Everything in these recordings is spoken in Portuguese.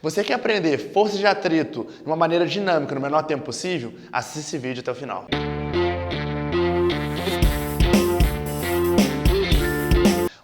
Você quer aprender força de atrito de uma maneira dinâmica no menor tempo possível? Assista esse vídeo até o final.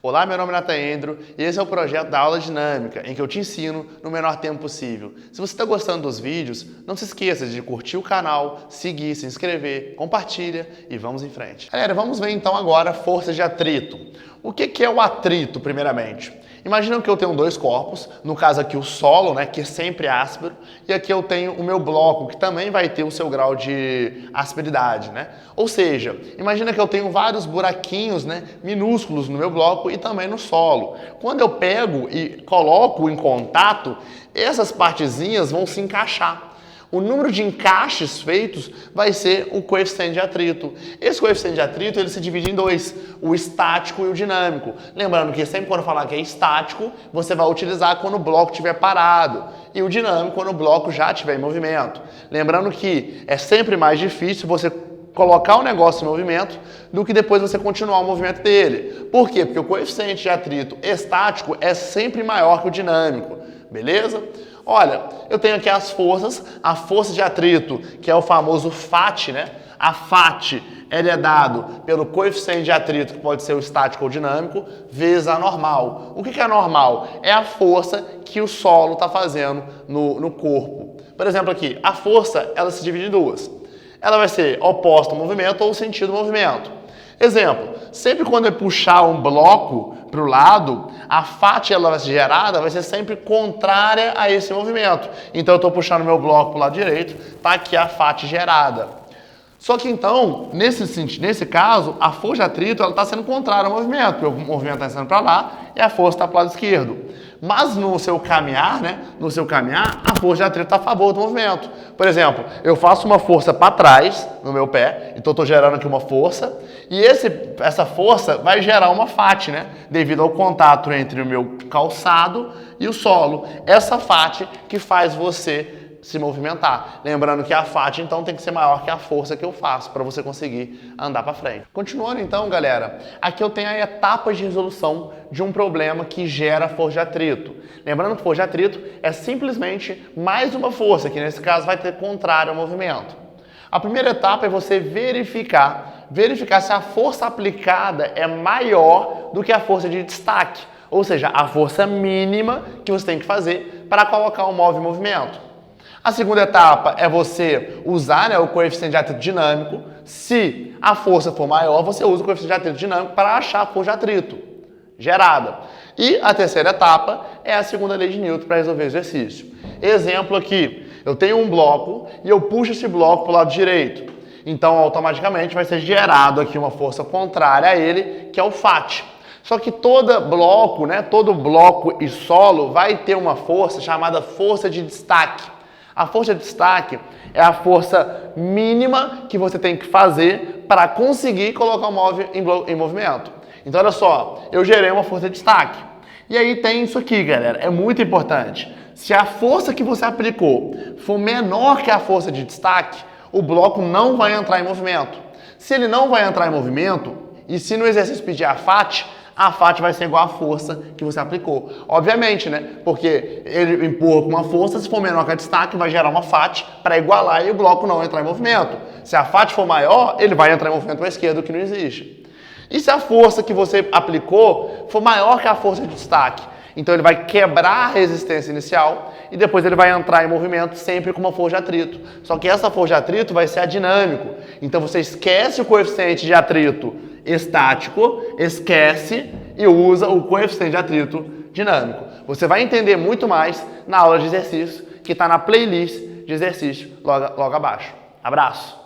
Olá, meu nome é Nataendro e esse é o projeto da aula dinâmica, em que eu te ensino no menor tempo possível. Se você está gostando dos vídeos, não se esqueça de curtir o canal, seguir, se inscrever, compartilha e vamos em frente. Galera, vamos ver então agora força de atrito. O que é o atrito, primeiramente? Imagina que eu tenho dois corpos, no caso aqui o solo, né, que é sempre áspero, e aqui eu tenho o meu bloco, que também vai ter o seu grau de asperidade, né? Ou seja, imagina que eu tenho vários buraquinhos, né, minúsculos no meu bloco e também no solo. Quando eu pego e coloco em contato, essas partezinhas vão se encaixar. O número de encaixes feitos vai ser o coeficiente de atrito. Esse coeficiente de atrito ele se divide em dois, o estático e o dinâmico. Lembrando que sempre quando falar que é estático, você vai utilizar quando o bloco estiver parado. E o dinâmico quando o bloco já estiver em movimento. Lembrando que é sempre mais difícil você colocar o negócio em movimento do que depois você continuar o movimento dele. Por quê? Porque o coeficiente de atrito estático é sempre maior que o dinâmico. Beleza? Olha, eu tenho aqui as forças, a força de atrito, que é o famoso FAT, né? A FAT, ele é dado pelo coeficiente de atrito, que pode ser o estático ou dinâmico, vezes a normal. O que é a normal? É a força que o solo está fazendo no corpo. Por exemplo aqui, a força, ela se divide em duas. Ela vai ser oposta ao movimento ou sentido ao movimento. Exemplo, sempre quando eu puxar um bloco para o lado, a FAT ela vai ser gerada, vai ser sempre contrária a esse movimento. Então eu estou puxando meu bloco para o lado direito, está aqui a FAT gerada. Só que então, nesse caso, a força de atrito está sendo contrária ao movimento, porque o movimento está sendo para lá e a força está para o lado esquerdo. Mas no seu caminhar, né? No seu caminhar, a força de atrito está a favor do movimento. Por exemplo, eu faço uma força para trás no meu pé, então estou gerando aqui uma força, e essa força vai gerar uma FAT, né? Devido ao contato entre o meu calçado e o solo. Essa FAT que faz você se movimentar. Lembrando que a FAT, então, tem que ser maior que a força que eu faço para você conseguir andar para frente. Continuando, então, galera, aqui eu tenho a etapa de resolução de um problema que gera força de atrito. Lembrando que força de atrito é simplesmente mais uma força, que nesse caso vai ter contrário ao movimento. A primeira etapa é você verificar se a força aplicada é maior do que a força de destaque, ou seja, a força mínima que você tem que fazer para colocar o móvel em movimento. A segunda etapa é você usar, né, o coeficiente de atrito dinâmico. Se a força for maior, você usa o coeficiente de atrito dinâmico para achar a força de atrito gerada. E a terceira etapa é a segunda lei de Newton para resolver o exercício. Exemplo aqui, eu tenho um bloco e eu puxo esse bloco para o lado direito. Então, automaticamente vai ser gerado aqui uma força contrária a ele, que é o FAT. Só que todo bloco e solo vai ter uma força chamada força de destaque. A força de destaque é a força mínima que você tem que fazer para conseguir colocar o móvel em movimento. Então, olha só, eu gerei uma força de destaque. E aí tem isso aqui, galera, é muito importante. Se a força que você aplicou for menor que a força de destaque, o bloco não vai entrar em movimento. Se ele não vai entrar em movimento, e se no exercício pedir a FAT vai ser igual à força que você aplicou. Obviamente, né? Porque ele empurra com uma força, se for menor que a destaque, vai gerar uma FAT para igualar e o bloco não entrar em movimento. Se a FAT for maior, ele vai entrar em movimento para a esquerda, que não existe. E se a força que você aplicou for maior que a força de destaque? Então ele vai quebrar a resistência inicial e depois ele vai entrar em movimento sempre com uma força de atrito. Só que essa força de atrito vai ser a dinâmico. Então você esquece o coeficiente de atrito estático, esquece e usa o coeficiente de atrito dinâmico. Você vai entender muito mais na aula de exercício que está na playlist de exercício logo abaixo. Abraço!